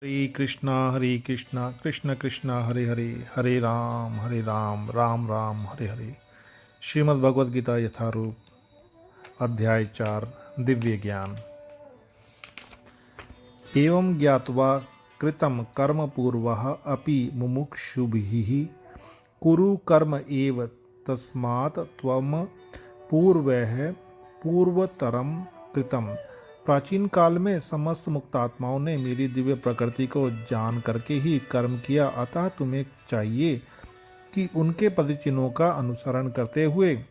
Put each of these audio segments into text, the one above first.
हरे कृष्णा कृष्ण कृष्ण हरे हरे, हरे राम राम राम हरे हरे। श्रीमद् भगवद गीता यथारूप अध्याय 4 दिव्य ज्ञान। एवं ज्ञात्वा कृतं कर्म पूर्वः अपि मुमुक्षुभिः कुरु कर्म एव तस्मात् त्वं पूर्वैः पूर्वतरम कृतम। प्राचीन काल में समस्त मुक्तात्माओं ने मेरी दिव्य प्रकृति को जान करके ही कर्म किया, अतः तुम्हें चाहिए कि उनके पदचिन्हों का अनुसरण करते हुए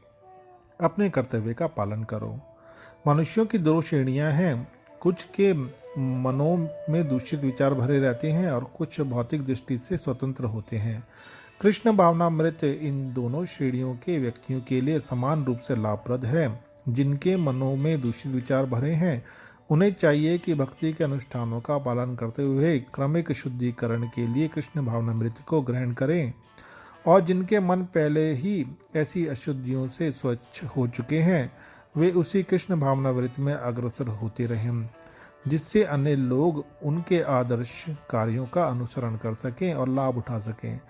अपने कर्तव्य का पालन करो। मनुष्यों की दो श्रेणियां हैं, कुछ के मनों में दूषित विचार भरे रहते हैं और कुछ भौतिक दृष्टि से स्वतंत्र होते हैं। कृष्ण भावनामृत इन दोनों श्रेणियों के व्यक्तियों के लिए समान रूप से लाभप्रद है। जिनके मनों में दूषित विचार भरे हैं उन्हें चाहिए कि भक्ति के अनुष्ठानों का पालन करते हुए क्रमिक शुद्धिकरण के लिए कृष्ण भावनामृत को ग्रहण करें, और जिनके मन पहले ही ऐसी अशुद्धियों से स्वच्छ हो चुके हैं वे उसी कृष्ण भावनामृत में अग्रसर होते रहें, जिससे अन्य लोग उनके आदर्श कार्यों का अनुसरण कर सकें और लाभ उठा सकें।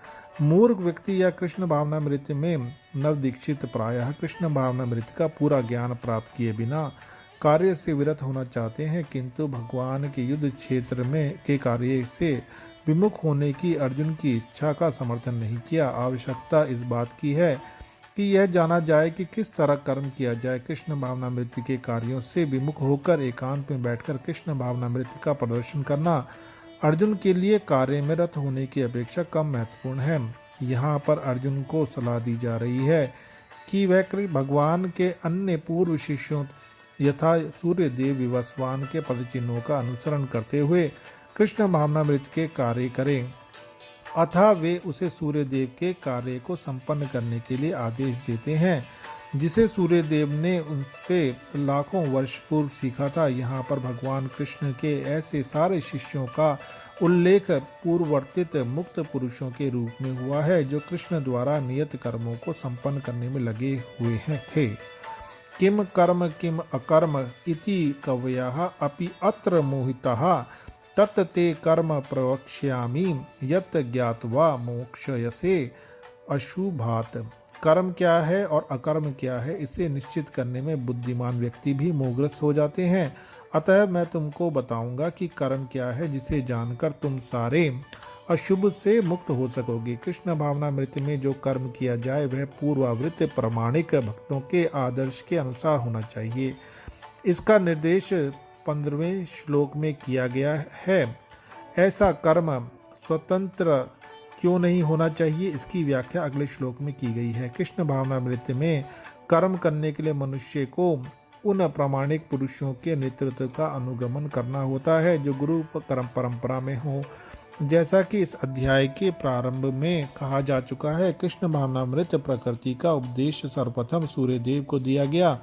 मूर्ख व्यक्ति या कृष्ण भावनामृत में नवदीक्षित प्रायः कृष्ण भावनामृत का पूरा ज्ञान प्राप्त किए बिना कार्य से विरत होना चाहते हैं, किंतु भगवान के युद्ध क्षेत्र में के कार्य से विमुख होने की अर्जुन की इच्छा का समर्थन नहीं किया। आवश्यकता इस बात की है कि यह जाना जाए कि किस तरह कर्म किया जाए। कृष्ण भावनामृत के कार्यों से विमुख होकर एकांत में बैठकर कृष्ण भावनामृत का प्रदर्शन करना अर्जुन के लिए कार्य में रत होने की अपेक्षा कम महत्वपूर्ण है। यहाँ पर अर्जुन को सलाह दी जा रही है कि वह भगवान के अन्य पूर्व शिष्यों यथा सूर्य देव विवस्वान के पदचिन्हों का अनुसरण करते हुए कृष्ण भावनामृत के कार्य करें, अतः वे उसे सूर्य देव के कार्य को संपन्न करने के लिए आदेश देते हैं, जिसे सूर्य देव ने उनसे लाखों वर्ष पूर्व सीखा था। यहाँ पर भगवान कृष्ण के ऐसे सारे शिष्यों का उल्लेख पूर्ववर्तित मुक्त पुरुषों के रूप में हुआ है, जो कृष्ण द्वारा नियत कर्मों को संपन्न करने में लगे हुए थे। किम कर्म किम अकर्म इति कवयः अपि अत्र मोहितः तत् ते कर्म प्रवक्ष्यामि यत् ज्ञात्वा मोक्षयसे अशुभात्। कर्म क्या है और अकर्म क्या है इसे निश्चित करने में बुद्धिमान व्यक्ति भी मोहग्रस्त हो जाते हैं, अतः मैं तुमको बताऊंगा कि कर्म क्या है जिसे जानकर तुम सारे अशुभ से मुक्त हो सकोगे। कृष्ण भावनामृत में जो कर्म किया जाए वह पूर्वावृत प्रमाणिक भक्तों के आदर्श के अनुसार होना चाहिए। इसका निर्देश 15वें श्लोक में किया गया है। ऐसा कर्म स्वतंत्र क्यों नहीं होना चाहिए, इसकी व्याख्या अगले श्लोक में की गई है। कृष्ण भावनामृत में कर्म करने के लिए मनुष्य को उन प्रामाणिक पुरुषों के नेतृत्व का अनुगमन करना होता है जो गुरु परंपरा में हो। जैसा कि इस अध्याय के प्रारंभ में कहा जा चुका है, कृष्ण भावनामृत प्रकृति का उपदेश सर्वप्रथम सूर्यदेव को दिया गया,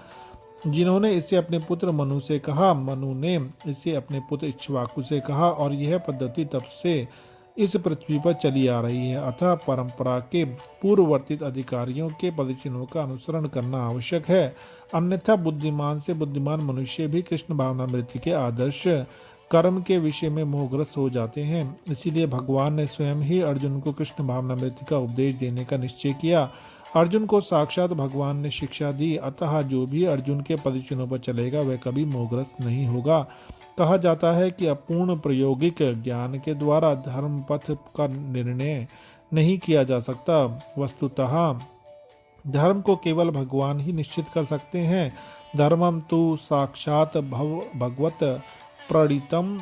जिन्होंने इसे अपने पुत्र मनु से कहा। मनु ने इसे अपने पुत्र इक्ष्वाकु से कहा और यह पद्धति तब से इस पृथ्वी पर चली आ रही है। अतः परंपरा के पूर्ववर्तित अधिकारियों के पदचिन्हों का अनुसरण करना आवश्यक है, अन्यथा बुद्धिमान से बुद्धिमान मनुष्य भी कृष्ण भावनामृत के आदर्श कर्म के विषय में मोहग्रस्त हो जाते हैं। इसीलिए भगवान ने स्वयं ही अर्जुन को कृष्ण भावनामृत का उपदेश देने का निश्चय किया। अर्जुन को साक्षात भगवान ने शिक्षा दी, अतः जो भी अर्जुन के पदचिन्हों पर चलेगा वह कभी मोहग्रस्त नहीं होगा। कहा जाता है कि अपूर्ण प्रायोगिक ज्ञान के द्वारा धर्म पथ का निर्णय नहीं किया जा सकता। वस्तुतः धर्म को केवल भगवान ही निश्चित कर सकते हैं। धर्मम तु साक्षात भगवत प्रणीतम।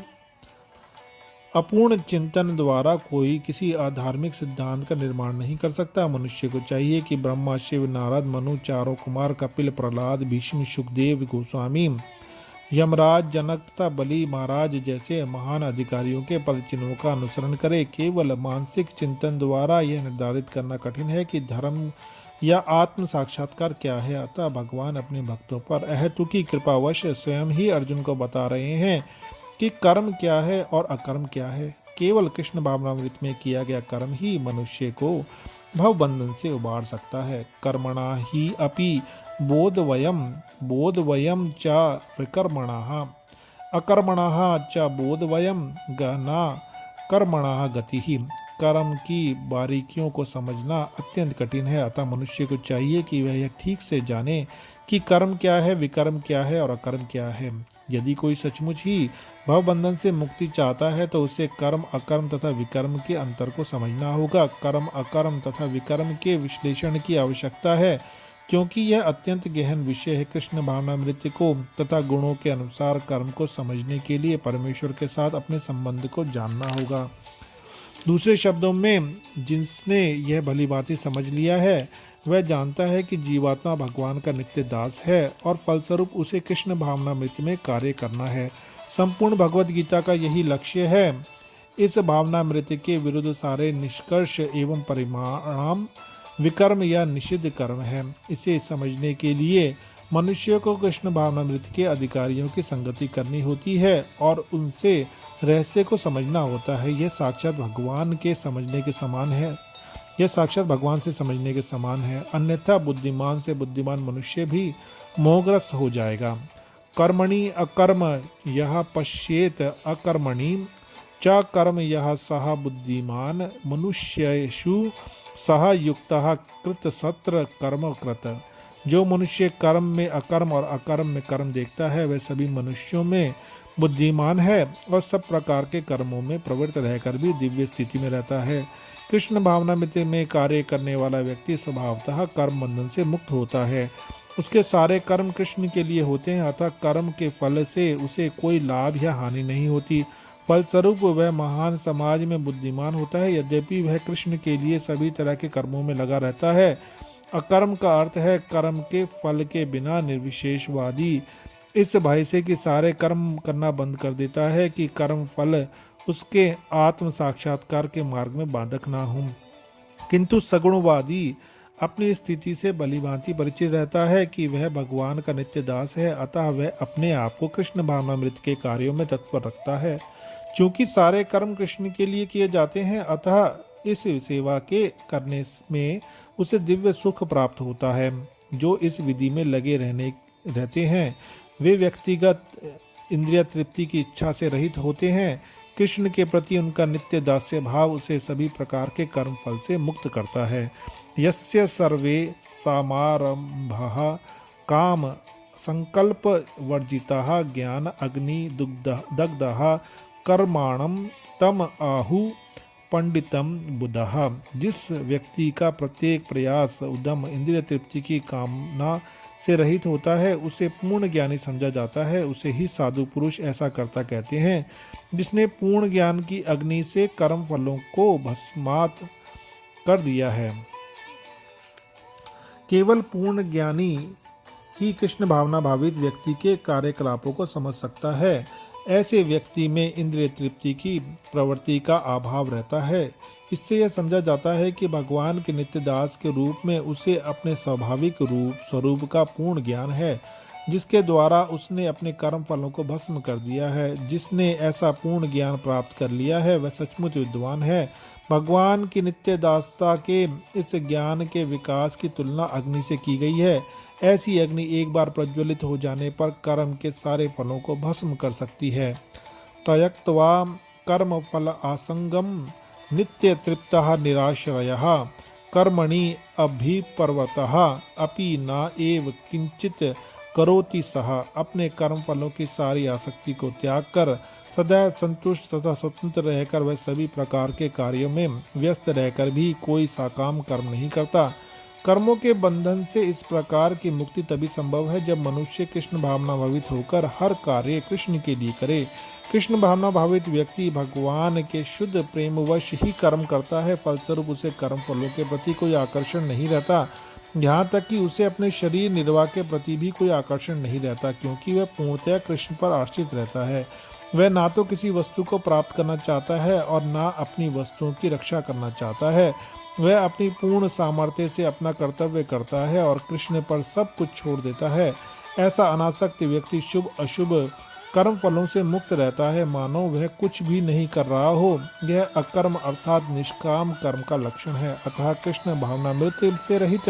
अपूर्ण चिंतन द्वारा कोई किसी आधार्मिक सिद्धांत का निर्माण नहीं कर सकता। मनुष्य को चाहिए कि ब्रह्मा, शिव, नारद, मनु, चारों कुमार, कपिल, प्रहलाद, भीष्म, सुखदेव गोस्वामी, यमराज, जनक तथा बलि महाराज जैसे महान अधिकारियों के पदचिन्हों का अनुसरण करे। केवल मानसिक चिंतन द्वारा यह निर्धारित करना कठिन है कि धर्म या आत्म साक्षात्कार क्या है। अतः भगवान अपने भक्तों पर अहेतुकी कृपावश स्वयं ही अर्जुन को बता रहे हैं कि कर्म क्या है और अकर्म क्या है। केवल कृष्ण भावनामृत में किया गया कर्म ही मनुष्य को भवबंधन से उबार सकता है। कर्मणा ही अपि बोधवयम च विकर्मणः अकर्मणः च बोधवयम गहना कर्मणः गतिः। कर्म की बारीकियों को समझना अत्यंत कठिन है, अतः मनुष्य को चाहिए कि वह यह ठीक से जाने कि कर्म क्या है, विकर्म क्या है और अकर्म क्या है। यदि कोई सचमुच ही भवबंधन से मुक्ति चाहता है तो उसे कर्म, अकर्म तथा विकर्म के अंतर को समझना होगा। कर्म, अकर्म तथा विकर्म के विश्लेषण की आवश्यकता है, क्योंकि यह अत्यंत गहन विषय है। कृष्ण भावनामृत को तथा गुणों के अनुसार कर्म को समझने के लिए परमेश्वर के साथ अपने संबंध को जानना होगा। दूसरे शब्दों में, जिसने यह भली भांति समझ लिया है वह जानता है कि जीवात्मा भगवान का नित्य दास है और फलस्वरूप उसे कृष्ण भावनामृत में कार्य करना है। संपूर्ण भगवत गीता का यही लक्ष्य है। इस भावनामृत के विरुद्ध सारे निष्कर्ष एवं परिणाम विकर्म या निषिद्ध कर्म है। इसे समझने के लिए मनुष्य को कृष्ण भावनामृत के अधिकारियों की संगति करनी होती है और उनसे रहस्य को समझना होता है। यह साक्षात भगवान से समझने के समान है, अन्यथा बुद्धिमान से बुद्धिमान मनुष्य भी मोहग्रस्त हो जाएगा। कर्मणि अकर्म यह पश्येत अकर्मणि च कर्म यह सह बुद्धिमान मनुष्येषु सह युक्तः कृत सत्र कर्म कृत। जो मनुष्य कर्म में अकर्म और अकर्म में कर्म देखता है वह सभी मनुष्यों में बुद्धिमान है और सब प्रकार के कर्मों में प्रवृत्त रहकर भी दिव्य स्थिति में रहता है। कृष्ण भावनामृत में कार्य करने वाला व्यक्ति स्वभावतः कर्म बंधन से मुक्त होता है। उसके सारे कर्म कृष्ण के लिए होते हैं, अतः कर्म के फल से उसे कोई लाभ या हानि नहीं होती। फलस्वरूप वह महान समाज में बुद्धिमान होता है, यद्यपि वह कृष्ण के लिए सभी तरह के कर्मों में लगा रहता है। अकर्म का अर्थ है कर्म के फल के बिना निर्विशेषवादी, इस भय से कि सारे कर्म करना बंद कर देता है कि कर्म फल उसके आत्म साक्षात्कार के मार्ग में बाधक ना हो। किंतु सगुणवादी अपनी स्थिति से भलीभांति परिचित रहता है कि वह भगवान का नित्य दास है, अतः वह अपने आप को कृष्ण भावनामृत के कार्यों में तत्पर रखता है। चूंकि सारे कर्म कृष्ण के लिए किए जाते हैं, अतः इस सेवा के करने में उसे दिव्य सुख प्राप्त होता है। जो इस विधि में लगे रहते हैं वे व्यक्तिगत इंद्रिय तृप्ति की इच्छा से रहित होते हैं। कृष्ण के प्रति उनका नित्य दास्य भाव उसे सभी प्रकार के कर्म फल से मुक्त करता है। यस्य सर्वे समारंभः काम संकल्प वर्जिताः ज्ञान अग्नि दग्धः कर्माणं तम आहु पंडितम बुधः। जिस व्यक्ति का प्रत्येक प्रयास उद्यम इंद्रिय तृप्ति की कामना से रहित होता है उसे पूर्ण ज्ञानी समझा जाता है। उसे ही साधु पुरुष ऐसा करता कहते हैं, जिसने पूर्ण ज्ञान की अग्नि से कर्म फलों को भस्मात कर दिया है। केवल पूर्ण ज्ञानी ही कृष्ण भावना भावित व्यक्ति के कार्यकलापों को समझ सकता है। ऐसे व्यक्ति में इंद्रिय तृप्ति की प्रवृत्ति का अभाव रहता है। इससे यह समझा जाता है कि भगवान के नित्य दास के रूप में उसे अपने स्वाभाविक स्वरूप का पूर्ण ज्ञान है, जिसके द्वारा उसने अपने कर्म फलों को भस्म कर दिया है। जिसने ऐसा पूर्ण ज्ञान प्राप्त कर लिया है वह सचमुच विद्वान है। भगवान की नित्य दासता के इस ज्ञान के विकास की तुलना अग्नि से की गई है। ऐसी अग्नि एक बार प्रज्वलित हो जाने पर कर्म के सारे फलों को भस्म कर सकती है। त्यक्त्वा कर्म फल आसंगम नित्य तृप्तः निराश्रयः कर्मणि अभिपर्वतः अपि न एव किंचित करोति सः। अपने कर्म फलों की सारी आसक्ति को त्याग कर सदैव संतुष्ट तथा स्वतंत्र रहकर वह सभी प्रकार के कार्यों में व्यस्त रहकर भी कोई साकाम कर्म नहीं करता। कर्मों के बंधन से इस प्रकार की मुक्ति तभी संभव है जब मनुष्य कृष्ण भावना भावित होकर हर कार्य कृष्ण के लिए करे। कृष्ण भावना भावित व्यक्ति भगवान के शुद्ध प्रेमवश ही कर्म करता है। फलस्वरूप उसे कर्म फलों के प्रति कोई आकर्षण नहीं रहता, यहाँ तक कि उसे अपने शरीर निर्वाह के प्रति भी कोई आकर्षण नहीं रहता, क्योंकि वह पूर्णतः कृष्ण पर आश्रित रहता है। वह ना तो किसी वस्तु को प्राप्त करना चाहता है और ना अपनी वस्तुओं की रक्षा करना चाहता है। वह अपनी पूर्ण सामर्थ्य से अपना कर्तव्य करता है और कृष्ण पर सब कुछ छोड़ देता है। ऐसा अनासक्त व्यक्ति शुभ अशुभ कर्म फलों से मुक्त रहता है, मानो वह कुछ भी नहीं कर रहा हो। यह अकर्म अर्थात निष्काम कर्म का लक्षण है। अतः कृष्ण भावनामृत से रहित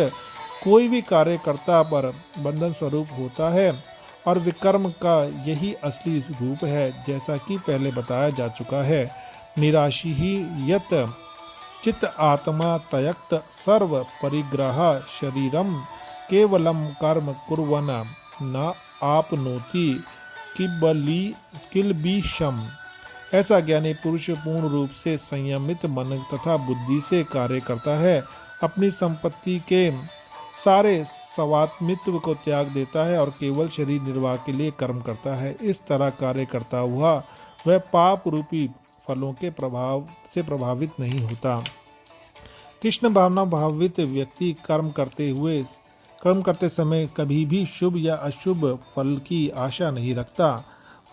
कोई भी कार्यकर्ता पर बंधन स्वरूप होता है और विकर्म का यही असली रूप है, जैसा कि पहले बताया जा चुका है। निराशी ही यत चित आत्मा तयक्त सर्व परिग्रह शरीरम केवलम कर्म कुर्वन न आपनोति किल्बिषम। ऐसा ज्ञानी पुरुष पूर्ण रूप से संयमित मन तथा बुद्धि से कार्य करता है, अपनी संपत्ति के सारे स्वात्मित्व को त्याग देता है और केवल शरीर निर्वाह के लिए कर्म करता है। इस तरह कार्य करता हुआ वह पाप रूपी फलों के प्रभाव से प्रभावित नहीं होता। कृष्ण भावना भावित व्यक्ति कर्म करते समय कभी भी शुभ या अशुभ फल की आशा नहीं रखता।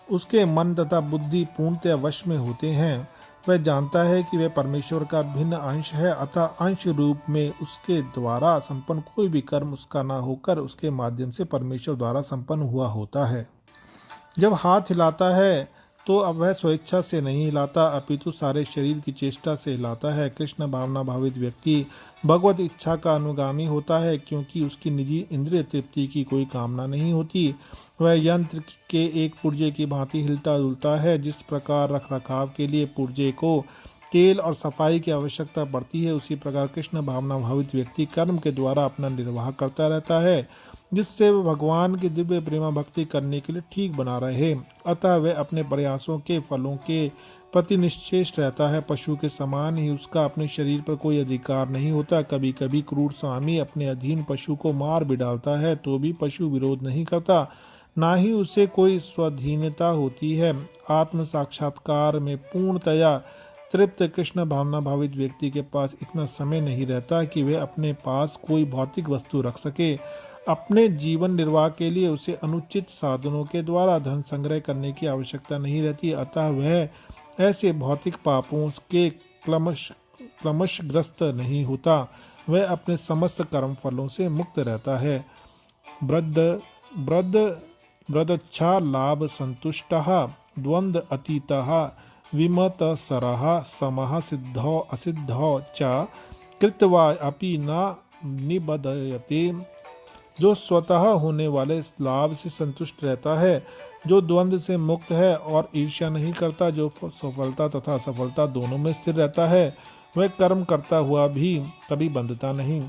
उसके मन तथा बुद्धि पूर्णतः वश में होते हैं। वह जानता है कि वह परमेश्वर का भिन्न अंश है, अतः अंश रूप में उसके द्वारा संपन्न कोई भी कर्म उसका न होकर उसके माध्यम से परमेश्वर द्वारा संपन्न हुआ होता है। जब हाथ हिलाता है तो अब वह स्वेच्छा से नहीं हिलाता, अपितु सारे शरीर की चेष्टा से हिलाता है। कृष्ण भावना भावित व्यक्ति भगवत इच्छा का अनुगामी होता है, क्योंकि उसकी निजी इंद्रिय तृप्ति की कोई कामना नहीं होती। वह यंत्र के एक पुर्जे की भांति हिलता डुलता है। जिस प्रकार रख रखाव के लिए पुर्जे को तेल और सफाई की आवश्यकता पड़ती है, उसी प्रकार कृष्ण भावना भावित व्यक्ति कर्म के द्वारा अपना निर्वाह करता रहता है, जिससे वह भगवान की दिव्य प्रेमा भक्ति करने के लिए ठीक बना रहे। अतः वह अपने प्रयासों के फलों के प्रति निश्चेष्ट रहता है। पशु के समान ही उसका अपने शरीर पर कोई अधिकार नहीं होता। कभी कभी क्रूर स्वामी अपने अधीन पशु को मार भी डालता है तो भी पशु विरोध नहीं करता, ना ही उसे कोई स्वाधीनता होती है। आत्म साक्षात्कार में पूर्णतया तृप्त कृष्ण भावना भावित व्यक्ति के पास इतना समय नहीं रहता कि वह अपने पास कोई भौतिक वस्तु रख सके। अपने जीवन निर्वाह के लिए उसे अनुचित साधनों के द्वारा धन संग्रह करने की आवश्यकता नहीं रहती, अतः वह ऐसे भौतिक पापों के क्लमशग्रस्त नहीं होता। वह अपने समस्त कर्म फलों से मुक्त रहता है। ब्रदच्छा लाभ संतुष्टः द्वंद्व अतीतः विमतसरः समः सिद्धौ असिद्धौ च कृत्वा अपि न निबध्यते। जो स्वतः होने वाले लाभ से संतुष्ट रहता है, जो द्वंद्व से मुक्त है और ईर्ष्या नहीं करता, जो सफलता तथा असफलता दोनों में स्थिर रहता है, वह कर्म करता हुआ भी कभी बंधता नहीं।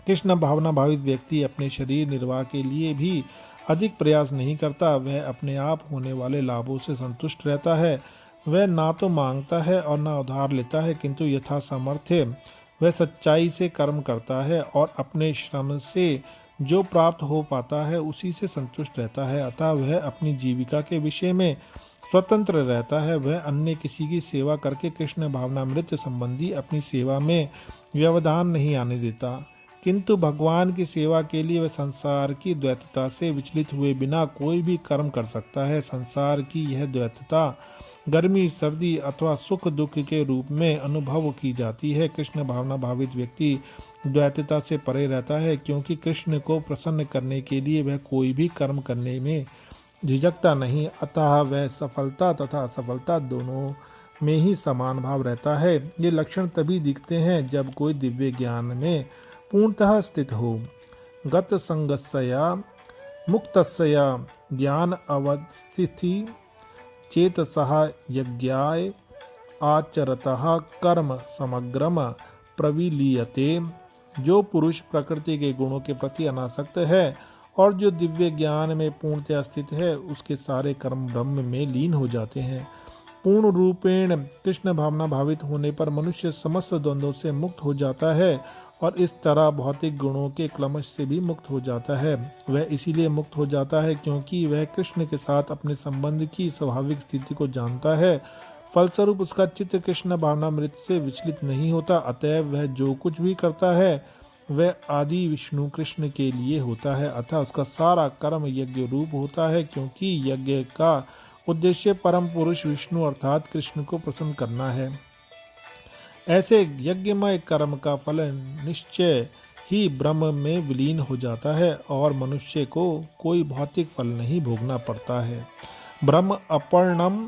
कृष्ण भावना भावित व्यक्ति अपने शरीर निर्वाह के लिए भी अधिक प्रयास नहीं करता। वह अपने आप होने वाले लाभों से संतुष्ट रहता है। वह ना तो मांगता है और ना उधार लेता है, किंतु यथा सामर्थ्य वह सच्चाई से कर्म करता है और अपने श्रम से जो प्राप्त हो पाता है उसी से संतुष्ट रहता है। अतः वह अपनी जीविका के विषय में स्वतंत्र रहता है। वह अन्य किसी की सेवा करके कृष्ण भावनामृत संबंधी अपनी सेवा में व्यवधान नहीं आने देता, किंतु भगवान की सेवा के लिए वह संसार की द्वैतता से विचलित हुए बिना कोई भी कर्म कर सकता है। संसार की यह द्वैतता गर्मी सर्दी अथवा सुख दुख के रूप में अनुभव की जाती है। कृष्ण भावना भावित व्यक्ति द्वैतता से परे रहता है, क्योंकि कृष्ण को प्रसन्न करने के लिए वह कोई भी कर्म करने में झिझकता नहीं। अतः वह सफलता तथा असफलता दोनों में ही समान भाव रहता है। ये लक्षण तभी दिखते हैं जब कोई दिव्य ज्ञान में पूर्णतः स्थित हो। गत संगस्या मुक्तस्या ज्ञान अवस्थिति चेतसः यज्ञाय आचरतः कर्म समग्रम प्रविलीयते। जो पुरुष प्रकृति के गुणों के प्रति अनासक्त है और जो दिव्य ज्ञान में पूर्णतया स्थित है, उसके सारे कर्म ब्रह्म में लीन हो जाते हैं। पूर्ण रूपेण कृष्ण भावना भावित होने पर मनुष्य समस्त द्वंद्वों से मुक्त हो जाता है और इस तरह भौतिक गुणों के क्लमश से भी मुक्त हो जाता है। वह इसीलिए मुक्त हो जाता है क्योंकि वह कृष्ण के साथ अपने संबंध की स्वाभाविक स्थिति को जानता है। फलस्वरूप उसका चित्त कृष्ण भावनामृत से विचलित नहीं होता। अतएव वह जो कुछ भी करता है वह आदि विष्णु कृष्ण के लिए होता है, अतः उसका सारा कर्म यज्ञ रूप होता है, क्योंकि यज्ञ का उद्देश्य परम पुरुष विष्णु अर्थात कृष्ण को प्रसन्न करना है। ऐसे यज्ञमय कर्म का फल निश्चय ही ब्रह्म में विलीन हो जाता है और मनुष्य को कोई भौतिक फल नहीं भोगना पड़ता है। ब्रह्म अपर्णम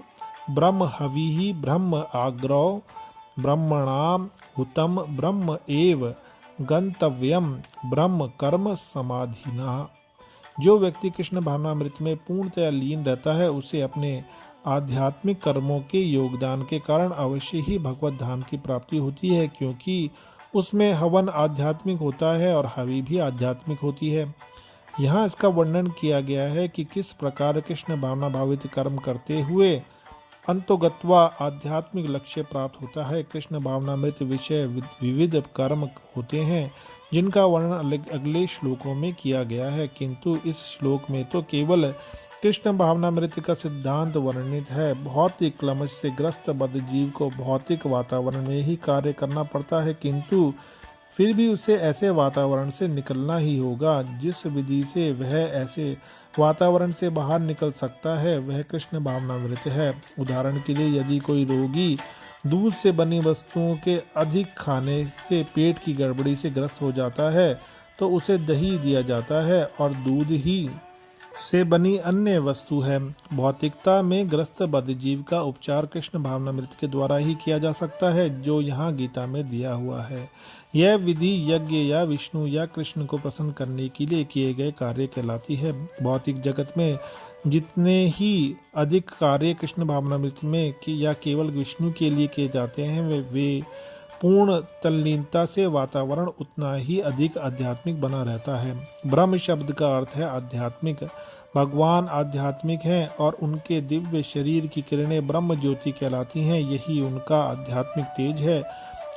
ब्रह्म हविः ब्रह्म आग्रव ब्रह्मणाम हुतम ब्रह्म एव गंतव्यम ब्रह्म कर्म समाधिना। जो व्यक्ति कृष्ण भावनामृत में पूर्णतया लीन रहता है उसे अपने आध्यात्मिक कर्मों के योगदान के कारण अवश्य ही भगवत धाम की प्राप्ति होती है, क्योंकि उसमें हवन आध्यात्मिक होता है और हवि भी आध्यात्मिक होती है। यहाँ इसका वर्णन किया गया है कि किस प्रकार कृष्ण भावना भावित कर्म करते हुए अंतोगत्वा आध्यात्मिक लक्ष्य प्राप्त होता है। कृष्ण भावनामृत विषय विविध कर्म होते हैं जिनका वर्णन अगले श्लोकों में किया गया है, किंतु इस श्लोक में तो केवल कृष्ण भावनामृत का सिद्धांत वर्णित है। भौतिक क्लमश से ग्रस्त बद्ध जीव को भौतिक वातावरण में ही कार्य करना पड़ता है, किंतु फिर भी उसे ऐसे वातावरण से निकलना ही होगा। जिस विधि से वह ऐसे वातावरण से बाहर निकल सकता है वह कृष्ण भावनामृत है। उदाहरण के लिए, यदि कोई रोगी दूध से बनी वस्तुओं के अधिक खाने से पेट की गड़बड़ी से ग्रस्त हो जाता है तो उसे दही दिया जाता है और दूध ही से बनी अन्य वस्तु है। भौतिकता में ग्रस्त बद्ध जीव का उपचार कृष्ण भावनामृत के द्वारा ही किया जा सकता है, जो यहाँ गीता में दिया हुआ है। यह विधि यज्ञ या विष्णु या कृष्ण को प्रसन्न करने के लिए किए गए कार्य कहलाती है। भौतिक जगत में जितने ही अधिक कार्य कृष्ण भावनामृत में या केवल विष्णु के लिए किए जाते हैं वे पूर्ण तल्लीनता से वातावरण उतना ही अधिक आध्यात्मिक बना रहता है। ब्रह्म शब्द का अर्थ है आध्यात्मिक। भगवान आध्यात्मिक हैं और उनके दिव्य शरीर की किरणें ब्रह्म ज्योति कहलाती हैं। यही उनका आध्यात्मिक तेज है।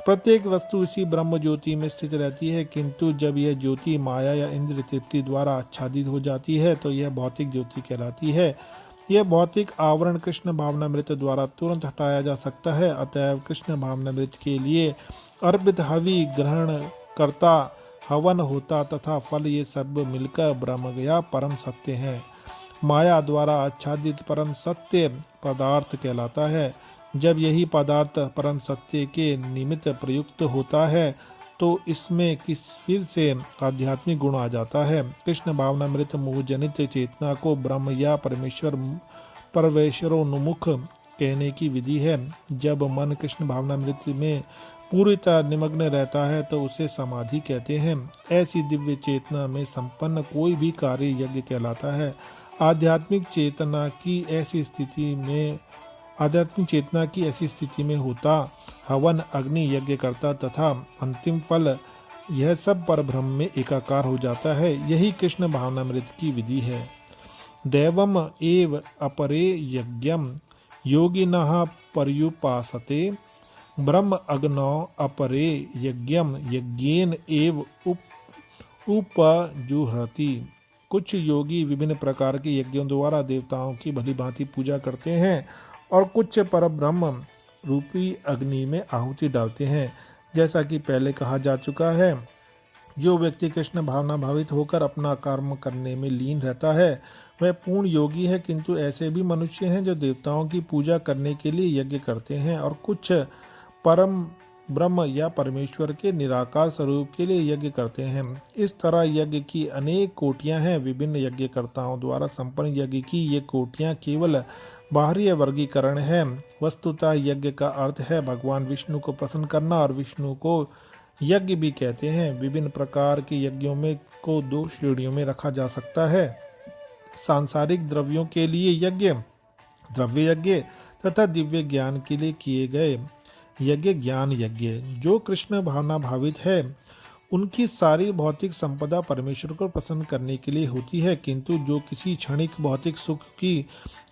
प्रत्येक वस्तु इसी ब्रह्म ज्योति में स्थित रहती है, किंतु जब यह ज्योति माया या इंद्र तृप्ति द्वारा आच्छादित हो जाती है तो यह भौतिक ज्योति कहलाती है। यह भौतिक आवरण कृष्ण भावनामृत द्वारा तुरंत हटाया जा सकता है। अतएव कृष्ण भावनामृत के लिए अर्पित हवि ग्रहण करता, हवन होता तथा फल ये सब मिलकर ब्रह्म या परम सत्य है। माया द्वारा आच्छादित परम सत्य पदार्थ कहलाता है। जब यही पदार्थ परम सत्य के निमित्त प्रयुक्त होता है तो इसमें फिर से आध्यात्मिक गुण आ जाता है। कृष्ण भावनामृत मोह जनित चेतना को ब्रह्म या परमेश्वरोन्मुख कहने की विधि है। जब मन कृष्ण भावनामृत में पूरी तरह निमग्न रहता है तो उसे समाधि कहते हैं। ऐसी दिव्य चेतना में संपन्न कोई भी कार्य यज्ञ कहलाता है। आध्यात्मिक चेतना की ऐसी स्थिति में होता हवन, अग्नि, यज्ञ करता तथा अंतिम फल यह सब परब्रह्म में एकाकार हो जाता है। यही कृष्ण भावनामृत की विधि है। दैवम एव अपरे यज्ञम योगिनः पर्युपासते ब्रह्म अग्नौ अपरे यज्ञम यज्ञेन एव उपजुह्वति। कुछ योगी विभिन्न प्रकार के यज्ञों द्वारा देवताओं की भली भांति पूजा करते हैं और कुछ परब्रह्म रूपी अग्नि में आहुति डालते हैं। जैसा कि पहले कहा जा चुका है, जो व्यक्ति कृष्ण भावना भावित होकर अपना कर्म करने में लीन रहता है वह पूर्ण योगी है, किंतु ऐसे भी मनुष्य हैं जो देवताओं की पूजा करने के लिए यज्ञ करते हैं और कुछ परम ब्रह्म या परमेश्वर के निराकार स्वरूप के लिए यज्ञ करते हैं। इस तरह यज्ञ की अनेक कोटियां हैं। विभिन्न यज्ञकर्ताओं द्वारा संपन्न यज्ञ की ये कोटियां केवल बाहरी वर्गीकरण है। वस्तुतः यज्ञ का अर्थ है भगवान विष्णु को प्रसन्न करना, और विष्णु को यज्ञ भी कहते हैं। विभिन्न प्रकार के यज्ञों में को दो श्रेणियों में रखा जा सकता है। सांसारिक द्रव्यों के लिए यज्ञ, द्रव्य यज्ञ, तथा दिव्य ज्ञान के लिए किए गए यज्ञ, ज्ञान यज्ञ। जो कृष्ण भावना भावित है उनकी सारी भौतिक संपदा परमेश्वर को प्रसन्न करने के लिए होती है, किंतु जो किसी क्षणिक भौतिक सुख की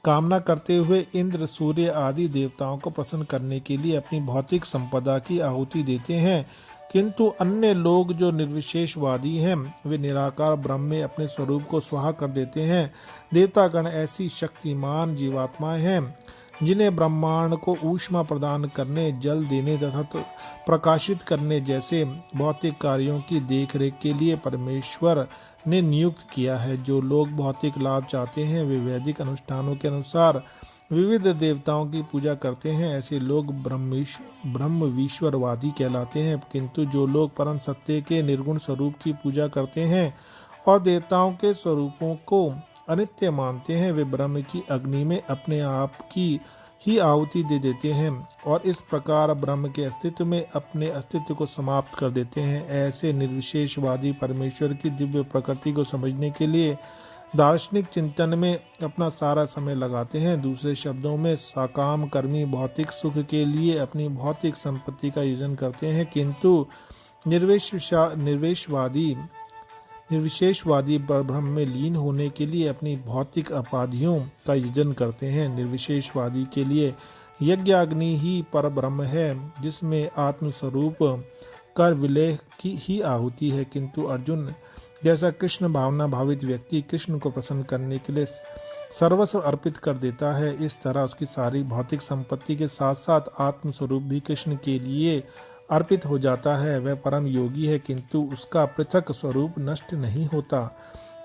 कामना करते हुए इंद्र, सूर्य आदि देवताओं को प्रसन्न करने के लिए अपनी भौतिक संपदा की आहुति देते हैं, किंतु अन्य लोग जो निर्विशेषवादी हैं वे निराकार ब्रह्म में अपने स्वरूप को स्वाहा कर देते हैं। देवतागण ऐसी शक्तिमान जीवात्माएं हैं जिन्हें ब्रह्मांड को ऊष्मा प्रदान करने, जल देने तथा प्रकाशित करने जैसे भौतिक कार्यों की देखरेख के लिए परमेश्वर ने नियुक्त किया है। जो लोग भौतिक लाभ चाहते हैं वे वैदिक अनुष्ठानों के अनुसार विविध देवताओं की पूजा करते हैं। ऐसे लोग ब्रह्मवीश्वरवादी कहलाते हैं, किंतु जो लोग परम सत्य के निर्गुण स्वरूप की पूजा करते हैं और देवताओं के स्वरूपों को अनित्य मानते हैं वे ब्रह्म की अग्नि में अपने आप की ही आहुति दे देते हैं और इस प्रकार ब्रह्म के अस्तित्व में अपने अस्तित्व को समाप्त कर देते हैं। ऐसे निर्विशेषवादी परमेश्वर की दिव्य प्रकृति को समझने के लिए दार्शनिक चिंतन में अपना सारा समय लगाते हैं। दूसरे शब्दों में सकाम कर्मी भौतिक सुख के लिए अपनी भौतिक संपत्ति का यजन करते हैं, किंतु निर्विशेषवादी ब्रह्म में लीन होने के लिए अपनी भौतिक उपाधियों का यजन करते हैं। निर्विशेषवादी के लिए यज्ञाग्नि ही पर ब्रह्म है, जिसमें आत्मस्वरूप कर विलय की ही आहुति है। किंतु अर्जुन जैसा कृष्ण भावना भावित व्यक्ति कृष्ण को प्रसन्न करने के लिए सर्वस्व अर्पित कर देता है, इस तरह उसकी सारी भौतिक संपत्ति के साथ साथ आत्मस्वरूप भी कृष्ण के लिए अर्पित हो जाता है। वह परम योगी है, किंतु उसका पृथक स्वरूप नष्ट नहीं होता।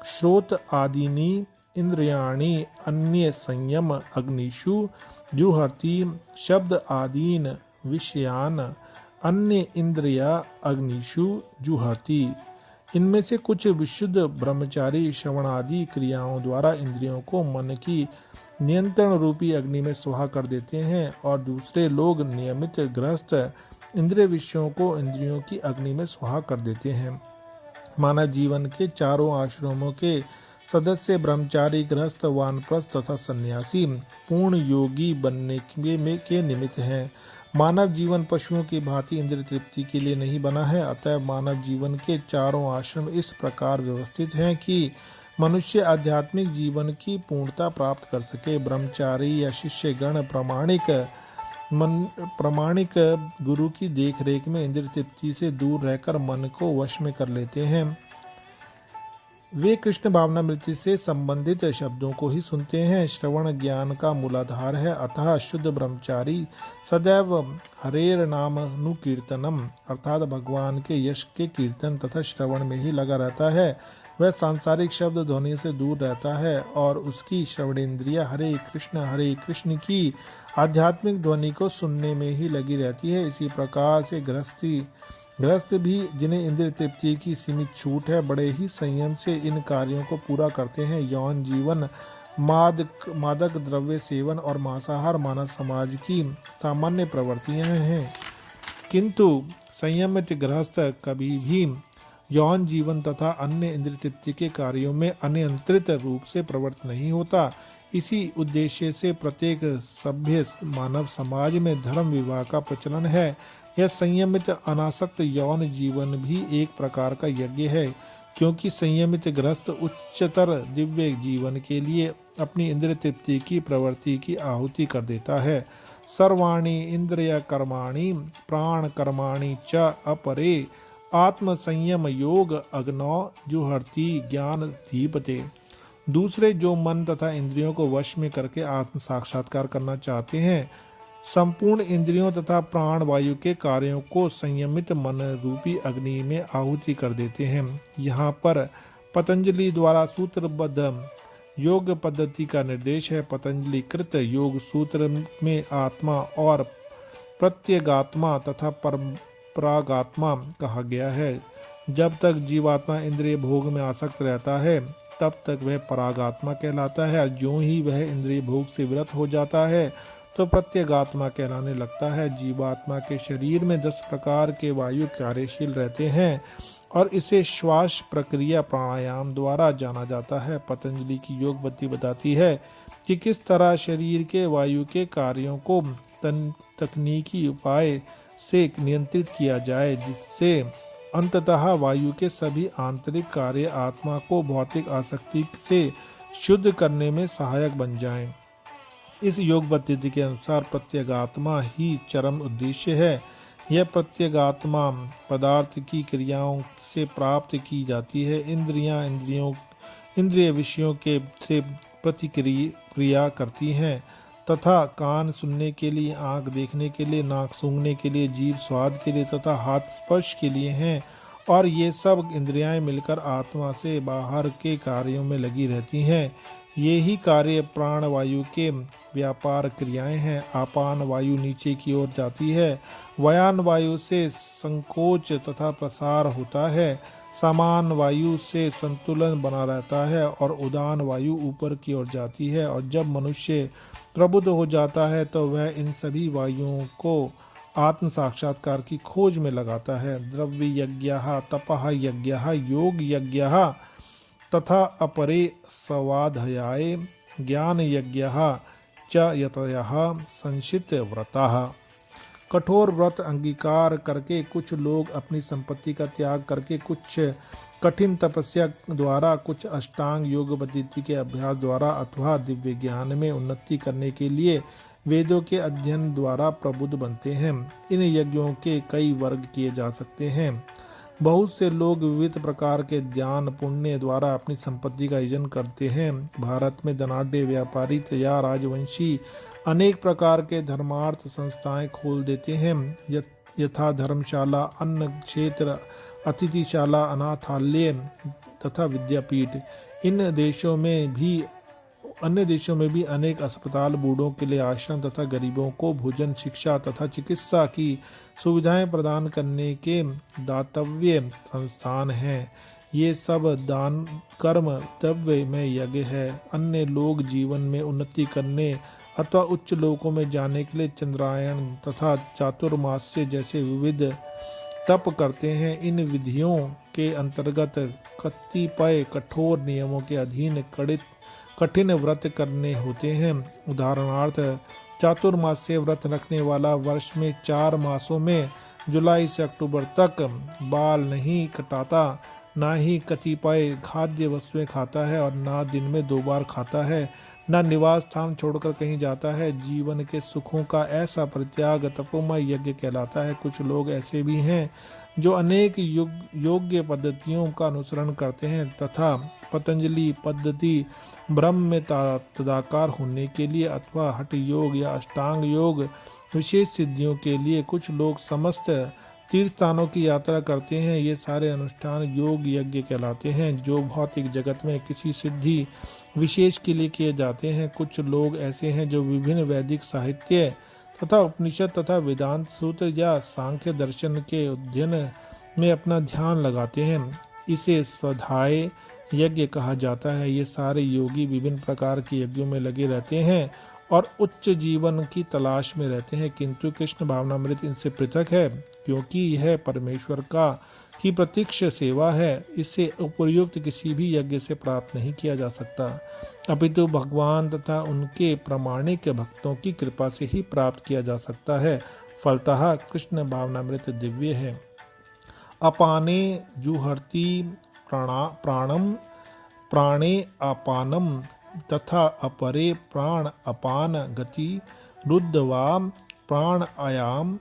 श्रोत आदिनी इंद्रियाणि अन्य संयम अग्निषु जुहर्ति, शब्द आदीन विषयान अन्य इंद्रिया अग्निषु जुहर्ति। इनमें से कुछ विशुद्ध ब्रह्मचारी श्रवण आदि क्रियाओं द्वारा इंद्रियों को मन की नियंत्रण रूपी अग्नि में स्वाहा कर देते हैं, और दूसरे लोग नियमित गृहस्थ इंद्रिय विषयों को इंद्रियों की अग्नि में स्वाहा कर देते हैं। मानव जीवन के चारों आश्रमों के सदस्य ब्रह्मचारी, गृहस्थ, वानप्रस्थ तथा सन्यासी पूर्ण योगी बनने के निमित्त हैं। मानव जीवन पशुओं की भांति इंद्रिय तृप्ति के लिए नहीं बना है। अतः मानव जीवन के चारों आश्रम इस प्रकार व्यवस्थित हैं कि मनुष्य आध्यात्मिक जीवन की पूर्णता प्राप्त कर सके। ब्रह्मचारी या शिष्य गण प्रामाणिक गुरु की देखरेख में इंद्रिय तृप्ति से दूर रहकर मन को वश में कर लेते हैं। वे कृष्ण भावनामृति से संबंधित शब्दों को ही सुनते हैं। श्रवण ज्ञान का मूलाधार है, अतः शुद्ध ब्रह्मचारी सदैव हरेर नामानुकीर्तनम अर्थात भगवान के यश के कीर्तन तथा श्रवण में ही लगा रहता है। वह सांसारिक शब्द ध्वनि से दूर रहता है और उसकी श्रवणेन्द्रिया हरे कृष्ण की आध्यात्मिक ध्वनि को सुनने में ही लगी रहती है। इसी प्रकार से गृहस्थ भी, जिन्हें इंद्रिय तृप्ति की सीमित छूट है, बड़े ही संयम से इन कार्यों को पूरा करते हैं। यौन जीवन, मादक द्रव्य सेवन और मांसाहार मानव समाज की सामान्य प्रवृत्तियां हैं, किंतु संयमित गृहस्थ कभी भी यौन जीवन तथा अन्य इंद्रिय तृप्ति के कार्यों में अनियंत्रित रूप से प्रवृत्त नहीं होता। इसी उद्देश्य से प्रत्येक सभ्य मानव समाज में धर्म विवाह का प्रचलन है। यह संयमित अनासक्त यौन जीवन भी एक प्रकार का यज्ञ है, क्योंकि संयमित गृहस्थ उच्चतर दिव्य जीवन के लिए अपनी इंद्रिय तृप्ति की प्रवृत्ति की आहुति कर देता है। सर्वाणि इंद्रिय कर्माणि प्राण कर्माणि च अपरे आत्म संयम योग अग्नौ जुहर्ति ज्ञान दीपते। दूसरे जो मन तथा इंद्रियों को वश में करके आत्म साक्षात्कार करना चाहते हैं, संपूर्ण इंद्रियों तथा प्राण वायु के कार्यों को संयमित मन रूपी अग्नि में आहुति कर देते हैं। यहाँ पर पतंजलि द्वारा सूत्रबद्ध योग पद्धति का निर्देश है। पतंजलि कृत योग सूत्र में आत्मा और प्रत्यगात्मा तथा परागात्मा कहा गया है। जब तक जीवात्मा इंद्रिय भोग में आसक्त रहता है, तब तक वह परागात्मा कहलाता है, और ज्यों ही वह इंद्रिय भोग से विरत हो जाता है तो प्रत्यगात्मा कहलाने लगता है। जीवात्मा के शरीर में 10 प्रकार के वायु कार्यशील रहते हैं और इसे श्वास प्रक्रिया प्राणायाम द्वारा जाना जाता है। पतंजलि की योग पद्धति बताती है कि किस तरह शरीर के वायु के कार्यों को तकनीकी उपाय से नियंत्रित किया जाए, जिससे अंततः वायु के सभी आंतरिक कार्य आत्मा को भौतिक आसक्ति से शुद्ध करने में सहायक बन जाएं। इस योग पद्धति के अनुसार प्रत्यगात्मा ही चरम उद्देश्य है। यह प्रत्यगात्मा पदार्थ की क्रियाओं से प्राप्त की जाती है। इंद्रिय विषयों के से प्रतिक्रिया करती हैं तथा कान सुनने के लिए, आँख देखने के लिए, नाक सूंघने के लिए, जीभ स्वाद के लिए तथा हाथ स्पर्श के लिए हैं। और ये सब इंद्रियां मिलकर आत्मा से बाहर के कार्यों में लगी रहती हैं। ये ही कार्य प्राण वायु के व्यापार क्रियाएं हैं। आपान वायु नीचे की ओर जाती है, व्यान वायु से संकोच तथा प्रसार होता है, समान वायु से संतुलन बना रहता है और उदान वायु ऊपर की ओर जाती है। और जब मनुष्य प्रबुद्ध हो जाता है तो वह इन सभी वायुओं को आत्म साक्षात्कार की खोज में लगाता है। द्रव्य यज्ञ, तपः यज्ञ, योग यज्ञ, तथा अपरे स्वाध्याये ज्ञान यज्ञः च यतयः संशित व्रतः। कठोर व्रत अंगीकार करके कुछ लोग अपनी संपत्ति का त्याग करके, कुछ कठिन तपस्या द्वारा, कुछ अष्टांग योग पद्धति के अभ्यास द्वारा अथवा दिव्य ज्ञान में उन्नति करने के लिए वेदों के अध्ययन द्वारा प्रबुद्ध बनते हैं। इन यज्ञों के कई वर्ग किए जा सकते हैं। बहुत से लोग विविध प्रकार के दान पुण्य द्वारा अपनी संपत्ति का अर्जन करते हैं। भारत में धनाढ्य व्यापारी या राजवंशी अनेक प्रकार के धर्मार्थ संस्थाएं खोल देते हैं, यथा धर्मशाला, अन्न क्षेत्र, अतिथिशाला, अनाथालय तथा विद्यापीठ। अन्य देशों में भी अनेक अस्पताल, बूढ़ों के लिए आश्रम तथा गरीबों को भोजन, शिक्षा तथा चिकित्सा की सुविधाएं प्रदान करने के दातव्य संस्थान हैं। ये सब दान कर्म द्रव्य में यज्ञ है। अन्य लोग जीवन में उन्नति करने अथवा उच्च लोकों में जाने के लिए चंद्रायन तथा चातुर्मास्य जैसे विविध तप करते हैं। इन विधियों के अंतर्गत कतिपय कठोर नियमों के अधीन कठिन व्रत करने होते हैं। उदाहरणार्थ, चातुर्मास्य व्रत रखने वाला वर्ष में 4 मासों में जुलाई से अक्टूबर तक बाल नहीं कटाता, ना ही कतिपय खाद्य वस्तुएं खाता है और ना दिन में 2 बार खाता है, ना निवास स्थान छोड़कर कहीं जाता है। जीवन के सुखों का ऐसा परित्याग तपोमय यज्ञ कहलाता है। कुछ लोग ऐसे भी हैं जो अनेक योग्य पद्धतियों का अनुसरण करते हैं तथा पतंजलि पद्धति ब्रह्म में तदाकार होने के लिए अथवा हठ योग या अष्टांग योग विशेष सिद्धियों के लिए कुछ लोग समस्त तीर्थ स्थानों की यात्रा करते हैं। ये सारे अनुष्ठान योग यज्ञ कहलाते हैं जो भौतिक जगत में किसी सिद्धि विशेष के लिए किए जाते हैं। कुछ लोग ऐसे हैं जो विभिन्न वैदिक साहित्य तथा उपनिषद तथा वेदांत सूत्र या सांख्य दर्शन के अध्ययन में अपना ध्यान लगाते हैं। इसे स्वाध्याय यज्ञ कहा जाता है। ये सारे योगी विभिन्न प्रकार के यज्ञों में लगे रहते हैं और उच्च जीवन की तलाश में रहते हैं, किंतु कृष्ण भावनामृत इनसे पृथक है, क्योंकि यह परमेश्वर की प्रत्यक्ष सेवा है। इसे उपयुक्त किसी भी यज्ञ से प्राप्त नहीं किया जा सकता, अपितु भगवान तथा उनके प्रामाणिक भक्तों की कृपा से ही प्राप्त किया जा सकता है। फलतः कृष्ण भावनामृत दिव्य है। अपाने जुहर्ति प्राणम प्राणे अपानम तथा अपरे प्राण अपान गति रुद्धवा प्राण आयाम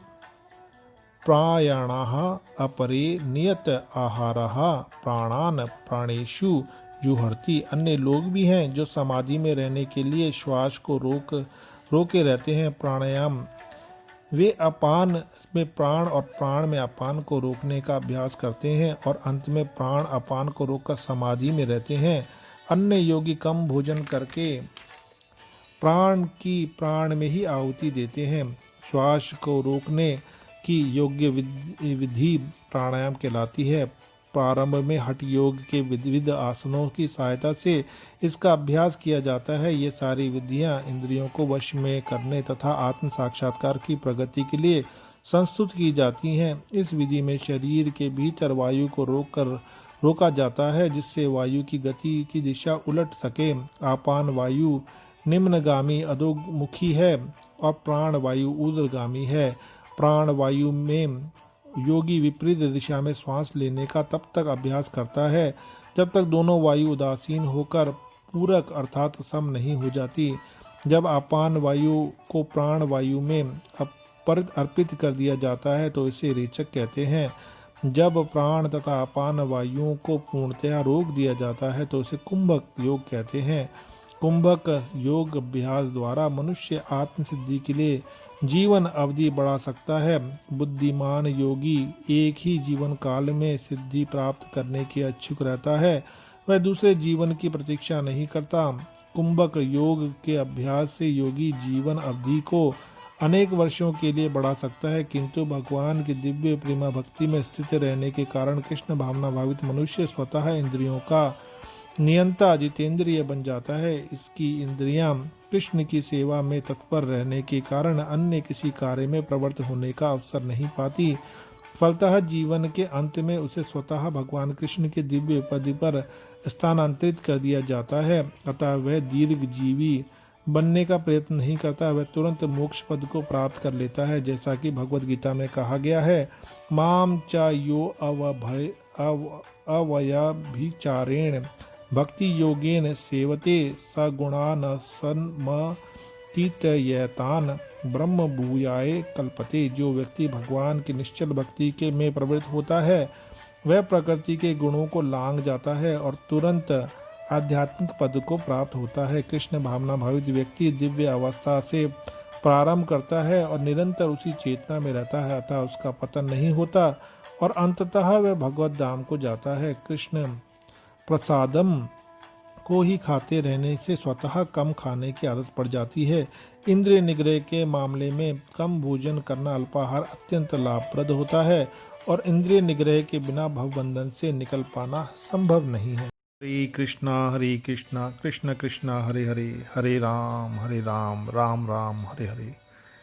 प्रायाणाः अपरे नियत आहारः प्राणान प्राणेषु जुहर्ति। अन्य लोग भी हैं जो समाधि में रहने के लिए श्वास को रोके रहते हैं, प्राणायाम। वे अपान में प्राण और प्राण में अपान को रोकने का अभ्यास करते हैं और अंत में प्राण अपान को रोककर समाधि में रहते हैं। अन्य योगी कम भोजन करके प्राण की प्राण में ही आहुति देते हैं। श्वास को रोकने की योग्य विधि प्राणायाम कहलाती है। प्रारंभ में हठ योग के विविध आसनों की सहायता से इसका अभ्यास किया जाता है। ये सारी विधियां इंद्रियों को वश में करने तथा आत्म साक्षात्कार की प्रगति के लिए संस्तुत की जाती हैं। इस विधि में शरीर के भीतर वायु को रोका जाता है, जिससे वायु की गति की दिशा उलट सके। आपान वायु निम्नगामी अधोमुखी है और प्राण वायु ऊर्ध्वगामी है। प्राण वायु में योगी विपरीत दिशा में श्वास लेने का तब तक अभ्यास करता है जब तक दोनों वायु उदासीन होकर पूरक अर्थात सम नहीं हो जाती। जब अपान वायु को प्राण वायु में अर्पित कर दिया जाता है तो इसे रेचक कहते हैं। जब प्राण तथा अपान वायुओं को पूर्णतया रोक दिया जाता है तो इसे कुंभक योग कहते हैं। कुंभक योग अभ्यास द्वारा मनुष्य आत्म सिद्धि के लिए जीवन अवधि बढ़ा सकता है। बुद्धिमान योगी एक ही जीवन काल में सिद्धि प्राप्त करने के इच्छुक रहता है, वह दूसरे जीवन की प्रतीक्षा नहीं करता। कुंभक योग के अभ्यास से योगी जीवन अवधि को अनेक वर्षों के लिए बढ़ा सकता है, किंतु भगवान की दिव्य प्रेमा भक्ति में स्थित रहने के कारण कृष्ण भावना भावित मनुष्य स्वतः इंद्रियों का नियंता जितेंद्रिय बन जाता है। इसकी इंद्रियां कृष्ण की सेवा में तत्पर रहने के कारण अन्य किसी कार्य में प्रवृत्त होने का अवसर नहीं पाती। फलतः जीवन के अंत में उसे स्वतः भगवान कृष्ण के दिव्य पद पर स्थानांतरित कर दिया जाता है। अतः वह दीर्घजीवी बनने का प्रयत्न नहीं करता, वह तुरंत मोक्ष पद को प्राप्त कर लेता है। जैसा कि भगवद गीता में कहा गया है, माम च यो अवयाभिचारेण भक्ति योगेन सेवते सगुणान सन्मतीतयतान ब्रह्म भूयाय कल्पते। जो व्यक्ति भगवान की निश्चल भक्ति के में प्रवृत्त होता है, वह प्रकृति के गुणों को लांघ जाता है और तुरंत आध्यात्मिक पद को प्राप्त होता है। कृष्ण भावना भावित व्यक्ति दिव्य अवस्था से प्रारंभ करता है और निरंतर उसी चेतना में रहता है, अतः उसका पतन नहीं होता और अंततः वह भगवत धाम को जाता है। कृष्ण प्रसादम को ही खाते रहने से स्वतः कम खाने की आदत पड़ जाती है। इंद्रिय निग्रह के मामले में कम भोजन करना, अल्पाहार अत्यंत लाभप्रद होता है और इंद्रिय निग्रह के बिना भवबंधन से निकल पाना संभव नहीं है। हरे कृष्णा कृष्ण कृष्ण हरे हरे, हरे राम राम राम हरे हरे।